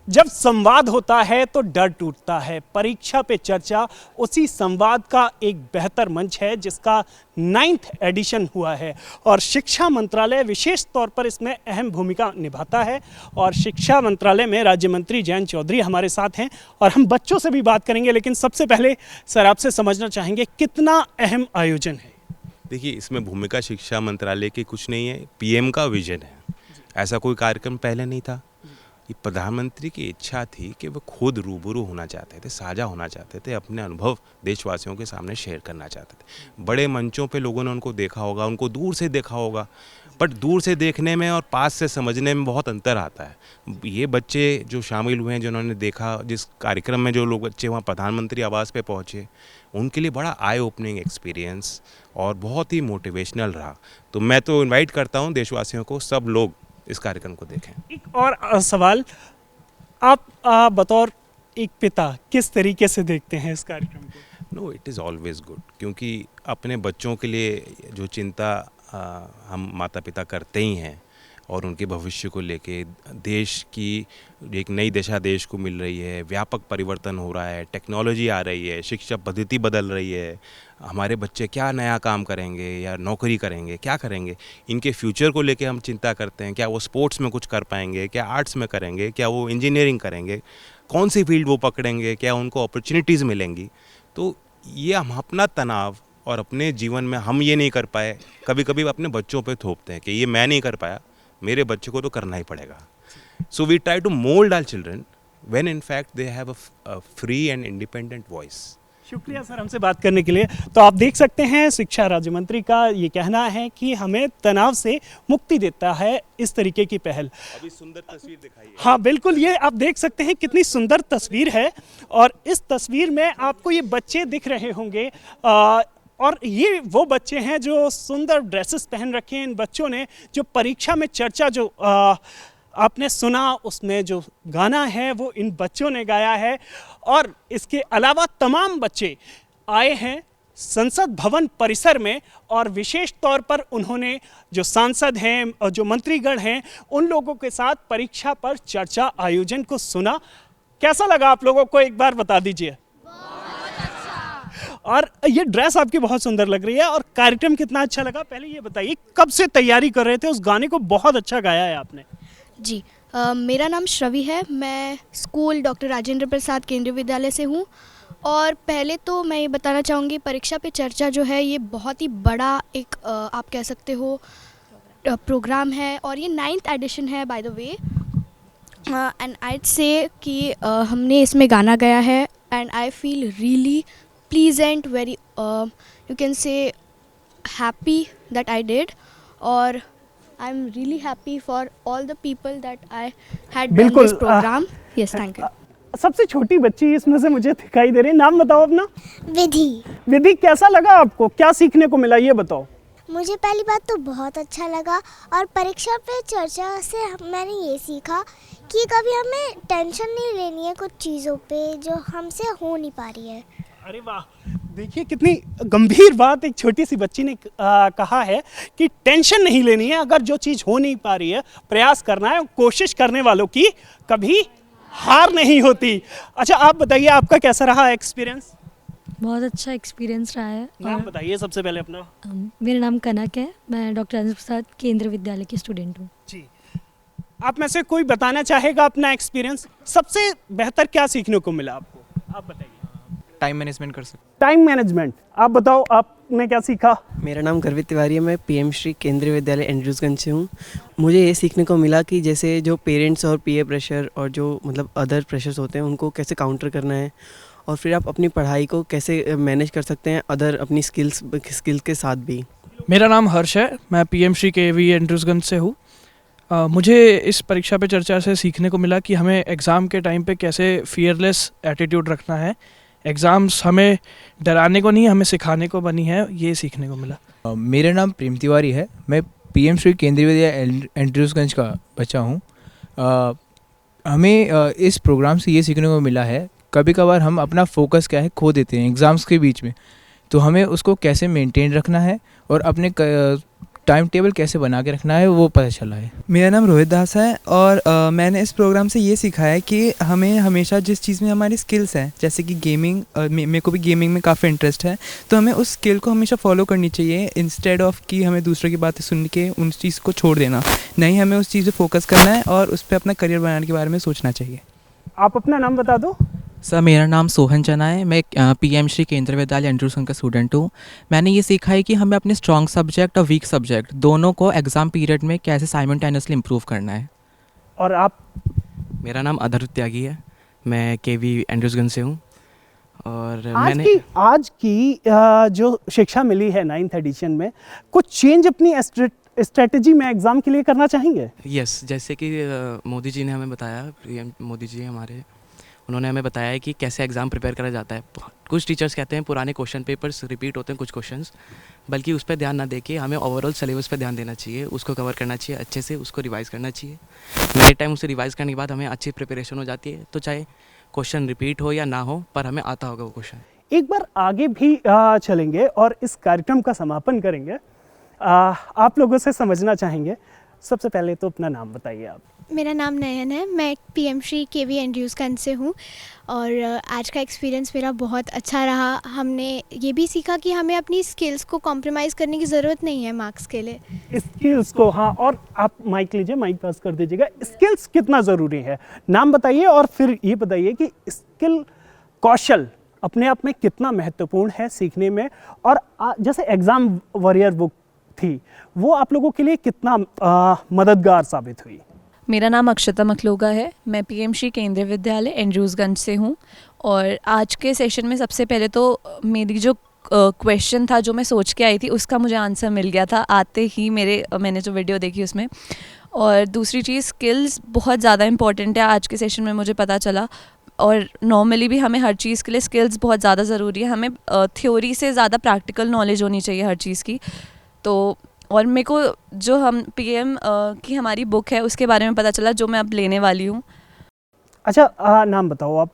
जब संवाद होता है तो डर टूटता है। परीक्षा पे चर्चा उसी संवाद का एक बेहतर मंच है जिसका 9th एडिशन हुआ है और शिक्षा मंत्रालय विशेष तौर पर इसमें अहम भूमिका निभाता है। और शिक्षा मंत्रालय में राज्य मंत्री जयंत चौधरी हमारे साथ हैं और हम बच्चों से भी बात करेंगे। लेकिन सबसे पहले सर आपसे समझना चाहेंगे कितना अहम आयोजन है। देखिए, इसमें भूमिका शिक्षा मंत्रालय की कुछ नहीं है, पीएम का विजन है। ऐसा कोई कार्यक्रम पहले नहीं था। ये प्रधानमंत्री की इच्छा थी कि वो खुद रूबरू होना चाहते थे, साझा होना चाहते थे, अपने अनुभव देशवासियों के सामने शेयर करना चाहते थे। बड़े मंचों पे लोगों ने उनको देखा होगा, उनको दूर से देखा होगा, बट दूर से देखने में और पास से समझने में बहुत अंतर आता है। ये बच्चे जो शामिल हुए हैं, जिन्होंने देखा, जिस कार्यक्रम में जो लोग बच्चे वहाँ प्रधानमंत्री आवास पे पहुँचे, उनके लिए बड़ा आई ओपनिंग एक्सपीरियंस और बहुत ही मोटिवेशनल रहा। तो मैं तो इनवाइट करता हूँ देशवासियों को, सब लोग इस कार्यक्रम को देखें। एक और सवाल, आप बतौर एक पिता किस तरीके से देखते हैं इस कार्यक्रम को? No, it is always good, क्योंकि अपने बच्चों के लिए जो चिंता हम माता पिता करते ही हैं और उनके भविष्य को लेके देश की एक नई दिशा देश को मिल रही है, व्यापक परिवर्तन हो रहा है, टेक्नोलॉजी आ रही है, शिक्षा पद्धति बदल रही है, हमारे बच्चे क्या नया काम करेंगे या नौकरी करेंगे, क्या करेंगे, इनके फ्यूचर को लेके हम चिंता करते हैं। क्या वो स्पोर्ट्स में कुछ कर पाएंगे, क्या आर्ट्स में करेंगे, क्या वो इंजीनियरिंग करेंगे, कौन सी फील्ड वो पकड़ेंगे, क्या उनको अपॉर्चुनिटीज़ मिलेंगी। तो ये हम अपना तनाव और अपने जीवन में हम ये नहीं कर पाए, कभी कभी अपने बच्चों पे थोपते हैं कि ये मैं नहीं कर पाया, मेरे बच्चे को तो करना ही पड़ेगा। So we try to mould our children when in fact they have a free and independent voice. शुक्रिया सर हमसे बात करने के लिए। तो आप देख सकते हैं शिक्षा राज्य मंत्री का ये कहना है कि हमें तनाव से मुक्ति देता है इस तरीके की पहल। अभी सुंदर तस्वीर दिखाई है। हाँ बिल्कुल, ये आप देख सकते हैं कितनी सुंदर तस्वीर है और इस तस्वीर में आपको ये बच्चे दिख रहे होंगे और ये वो बच्चे हैं जो सुंदर ड्रेसेस पहन रखे हैं। इन बच्चों ने जो परीक्षा में चर्चा जो आपने सुना, उसमें जो गाना है वो इन बच्चों ने गाया है। और इसके अलावा तमाम बच्चे आए हैं संसद भवन परिसर में और विशेष तौर पर उन्होंने जो सांसद हैं और जो मंत्रीगण हैं उन लोगों के साथ परीक्षा पर चर्चा आयोजन को सुना। कैसा लगा आप लोगों को, एक बार बता दीजिए। और ये ड्रेस आपकी बहुत सुंदर लग रही है और कार्यक्रम कितना अच्छा लगा, पहले ये बताइए कब से तैयारी कर रहे थे? उस गाने को बहुत अच्छा गाया है आपने। जी, मेरा नाम श्रवी है। मैं स्कूल डॉक्टर राजेंद्र प्रसाद केंद्रीय विद्यालय से हूँ। और पहले तो मैं ये बताना चाहूँगी, परीक्षा पे चर्चा जो है ये बहुत ही बड़ा एक आप कह सकते हो प्रोग्राम है और ये 9th एडिशन है by the way. And I'd say कि हमने इसमें गाना गाया है and I feel really pleasant, very you can say happy that I did, or I'm really happy for all the people that I had done this program. Yes, thank you. सबसे छोटी बच्ची इसमें से मुझे दिखाई दे रही है, नाम बताओ अपना। विधि। विधि, कैसा लगा आपको, क्या सीखने को मिला ये बताओ। मुझे पहली बात तो बहुत अच्छा लगा और परीक्षा पे चर्चा से मैंने ये सीखा कि कभी हमें टेंशन नहीं लेनी है कुछ चीज़ों पे जो हमसे हो नहीं पा रही है। अरे वाह, देखिए कितनी गंभीर बात एक छोटी सी बच्ची ने कहा है कि टेंशन नहीं लेनी है, अगर जो चीज़ हो नहीं पा रही है प्रयास करना है, कोशिश करने वालों की कभी हार नहीं होती। अच्छा आप बताइए आपका कैसा रहा एक्सपीरियंस? बहुत अच्छा एक्सपीरियंस रहा है। नाम बताइए सबसे पहले अपना। मेरा नाम कनक है, मैं डॉक्टर राजेंद्र प्रसाद केंद्रीय विद्यालय की स्टूडेंट हूँ। जी, आप में से कोई बताना चाहेगा अपना एक्सपीरियंस, सबसे बेहतर क्या सीखने को मिला आपको, आप बताइए। टाइम मैनेजमेंट कर सकते। टाइम मैनेजमेंट, आप बताओ आपने क्या सीखा? मेरा नाम गर्वित तिवारी है, मैं पीएम श्री केंद्रीय विद्यालय एंड्रयूसगंज से हूँ। मुझे ये सीखने को मिला कि जैसे जो पेरेंट्स और पीयर प्रेशर और जो मतलब अदर प्रेशर्स होते हैं उनको कैसे काउंटर करना है और फिर आप अपनी पढ़ाई को कैसे मैनेज कर सकते हैं अदर अपनी स्किल के साथ भी। मेरा नाम हर्ष है, मैं पीएम श्री केवी एंड्रयूसगंज से हूँ। मुझे इस परीक्षा पे चर्चा से सीखने को मिला कि हमें एग्ज़ाम के टाइम पे कैसे फियरलेस एटीट्यूड रखना है। एग्ज़ाम्स हमें डराने को नहीं, हमें सिखाने को बनी है, ये सीखने को मिला। मेरा नाम प्रेम तिवारी है, मैं पीएम श्री केंद्रीय विद्यालय एंड्रयूसगंज का बच्चा हूँ। हमें इस प्रोग्राम से ये सीखने को मिला है, कभी कभार हम अपना फोकस क्या है खो देते हैं एग्ज़ाम्स के बीच में, तो हमें उसको कैसे मेंटेन रखना है और अपने टाइम टेबल कैसे बना के रखना है वो पता चला है। मेरा नाम रोहित दास है और मैंने इस प्रोग्राम से ये सीखा है कि हमें हमेशा जिस चीज़ में हमारी स्किल्स हैं, जैसे कि गेमिंग, मेरे को भी गेमिंग में काफ़ी इंटरेस्ट है, तो हमें उस स्किल को हमेशा फॉलो करनी चाहिए इंस्टेड ऑफ कि हमें दूसरों की बातें सुन के उन चीज़ को छोड़ देना। नहीं, हमें उस चीज़ पे फोकस करना है और उस पर अपना करियर बनाने के बारे में सोचना चाहिए। आप अपना नाम बता दो। सर, मेरा नाम सोहन चना है। मैं पीएम श्री केंद्रीय विद्यालय एंड्रूज का स्टूडेंट हूँ। मैंने ये सीखा है कि हमें अपने स्ट्रॉन्ग सब्जेक्ट और वीक सब्जेक्ट दोनों को एग्ज़ाम पीरियड में कैसे साइमल्टेनियसली इम्प्रूव करना है। और आप? मेरा नाम अधर त्यागी है, मैं केवी एंड्रूजगंज से हूँ। और आज की जो शिक्षा मिली है 9th एडिशन में, कुछ चेंज अपनी स्ट्रेटजी में एग्ज़ाम के लिए करना चाहेंगे? यस, जैसे कि मोदी जी ने हमें बताया, पीएम मोदी जी हमारे, उन्होंने हमें बताया है कि कैसे एग्ज़ाम प्रिपेयर करा जाता है। कुछ टीचर्स कहते हैं पुराने क्वेश्चन पेपर्स रिपीट होते हैं कुछ क्वेश्चंस, बल्कि उस पर ध्यान ना देके हमें ओवरऑल सिलेबस पे ध्यान देना चाहिए, उसको कवर करना चाहिए, अच्छे से उसको रिवाइज़ करना चाहिए। नाइट टाइम उसे रिवाइज़ करने के बाद हमें अच्छी प्रिपरेशन हो जाती है, तो चाहे क्वेश्चन रिपीट हो या ना हो, पर हमें आता होगा वो क्वेश्चन। एक बार आगे भी चलेंगे और इस कार्यक्रम का समापन करेंगे। आप लोगों से समझना चाहेंगे। सबसे पहले तो अपना नाम बताइए आप। मेरा नाम नयन है, मैं पीएम श्री केवी एंड्रूजगंज से हूँ और आज का एक्सपीरियंस मेरा बहुत अच्छा रहा। हमने ये भी सीखा कि हमें अपनी स्किल्स को कॉम्प्रोमाइज़ करने की ज़रूरत नहीं है मार्क्स के लिए। स्किल्स को, हाँ, और आप माइक लीजिए, माइक पास कर दीजिएगा। स्किल्स कितना ज़रूरी है, नाम बताइए और फिर ये बताइए कि स्किल, कौशल अपने आप में कितना महत्वपूर्ण है सीखने में, और जैसे एग्ज़ाम वॉरियर बुक थी, वो आप लोगों के लिए कितना मददगार साबित हुई? मेरा नाम अक्षता मखलोगा है, मैं पीएम श्री केंद्रीय विद्यालय एंड्रूजगंज से हूँ। और आज के सेशन में सबसे पहले तो मेरी जो क्वेश्चन था जो मैं सोच के आई थी उसका मुझे आंसर मिल गया था आते ही मैंने जो वीडियो देखी उसमें। और दूसरी चीज़, स्किल्स बहुत ज़्यादा इंपॉर्टेंट है आज के सेशन में मुझे पता चला। और नॉर्मली भी हमें हर चीज़ के लिए स्किल्स बहुत ज़्यादा ज़रूरी है। हमें थ्योरी से ज़्यादा प्रैक्टिकल नॉलेज होनी चाहिए हर चीज़ की। तो और मेरे को जो हम पीएम की हमारी बुक है उसके बारे में पता चला, जो मैं अब लेने वाली हूँ। अच्छा, नाम बताओ आप।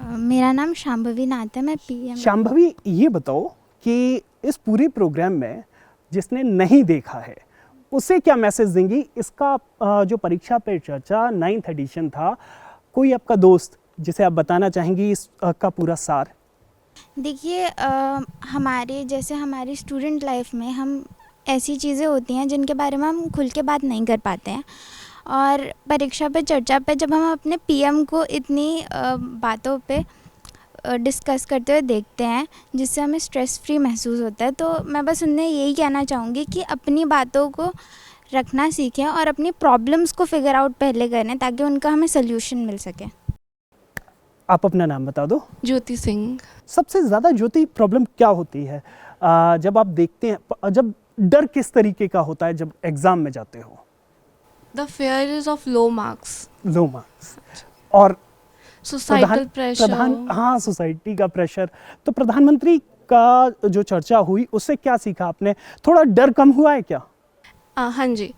मेरा नाम शांभवी नाथ है, मैं पीएम। शांभवी, ये बताओ कि इस पूरे प्रोग्राम में जिसने नहीं देखा है उसे क्या मैसेज देंगी? इसका जो परीक्षा पे चर्चा 9th एडिशन था, कोई आपका दोस्त जिसे आप बताना चाहेंगी इसका पूरा सार? देखिए, हमारी स्टूडेंट लाइफ में हम ऐसी चीज़ें होती हैं जिनके बारे में हम खुल के बात नहीं कर पाते हैं, और परीक्षा पे चर्चा पे जब हम अपने पीएम को इतनी बातों पे डिस्कस करते हुए देखते हैं जिससे हमें स्ट्रेस फ्री महसूस होता है, तो मैं बस उन्हें यही कहना चाहूँगी कि अपनी बातों को रखना सीखें और अपनी प्रॉब्लम्स को फिगर आउट पहले करें ताकि उनका हमें सोल्यूशन मिल सके। आप अपना नाम बता दो। ज्योति सिंह। सबसे ज़्यादा ज्योति प्रॉब्लम क्या होती है जब आप देखते हैं, जब डर किस तरीके का होता है जब एग्ज़ाम में जाते हो? The fear is of low marks. Low marks और सोसाइटल प्रेशर। हाँ, सोसाइटी का प्रेशर। तो प्रधानमंत्री का जो चर्चा हुई उससे क्या सीखा आपने? थोड़ा डर कम हुआ है क्या? हाँ जी,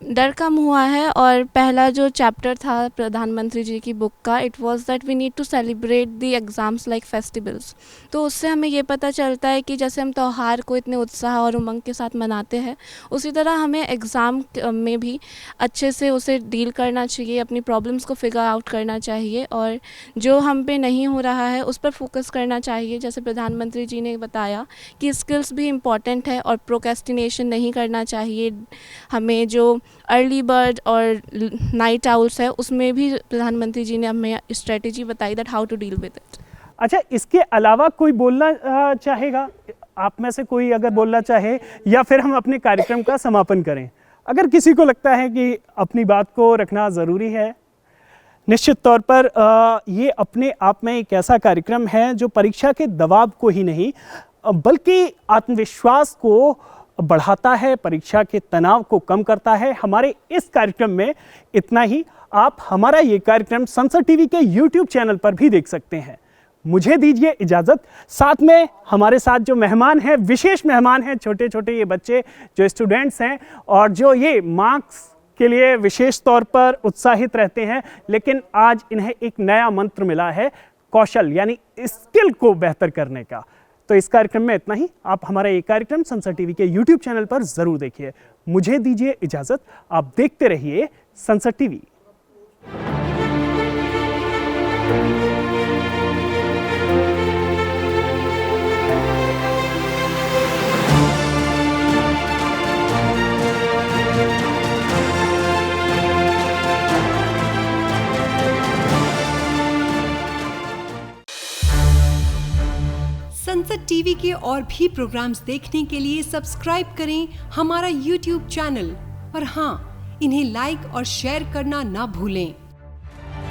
डर कम हुआ है। और पहला जो चैप्टर था प्रधानमंत्री जी की बुक का, it was that we need to celebrate the exams like festivals. तो उससे हमें ये पता चलता है कि जैसे हम त्यौहार को इतने उत्साह और उमंग के साथ मनाते हैं, उसी तरह हमें एग्ज़ाम में भी अच्छे से उसे डील करना चाहिए, अपनी प्रॉब्लम्स को फिगर आउट करना चाहिए और जो हम पे नहीं हो रहा है उस पर फोकस करना चाहिए। जैसे प्रधानमंत्री जी ने बताया कि स्किल्स भी इम्पॉर्टेंट है और प्रोक्रेस्टिनेशन नहीं करना चाहिए। हमें जो अर्ली बर्ड और नाइट आउल्स है उसमें भी प्रधानमंत्री जी ने हमें स्ट्रेटेजी बताई that how to deal with it. अच्छा, इसके अलावा कोई बोलना चाहेगा? आप में से कोई अगर बोलना चाहे, या फिर हम अपने कार्यक्रम का समापन करें? अगर किसी को लगता है कि अपनी बात को रखना ज़रूरी है, निश्चित तौर पर ये अपने आप में एक ऐसा कार्यक्रम है जो परीक्षा के दबाव को ही नहीं बल्कि आत्मविश्वास को बढ़ाता है, परीक्षा के तनाव को कम करता है। हमारे इस कार्यक्रम में इतना ही। आप हमारा ये कार्यक्रम संसद टीवी के YouTube चैनल पर भी देख सकते हैं। मुझे दीजिए इजाज़त। साथ में हमारे साथ जो मेहमान हैं, विशेष मेहमान हैं, छोटे छोटे ये बच्चे जो स्टूडेंट्स हैं और जो ये मार्क्स के लिए विशेष तौर पर उत्साहित रहते हैं, लेकिन आज इन्हें एक नया मंत्र मिला है, कौशल यानी स्किल को बेहतर करने का। तो इस कार्यक्रम में इतना ही। आप हमारा ये कार्यक्रम संसद टीवी के YouTube चैनल पर ज़रूर देखिए। मुझे दीजिए इजाज़त, आप देखते रहिए संसद टीवी। संसद टीवी के और भी प्रोग्राम्स देखने के लिए सब्सक्राइब करें हमारा YouTube चैनल और हाँ, इन्हें लाइक और शेयर करना ना भूलें।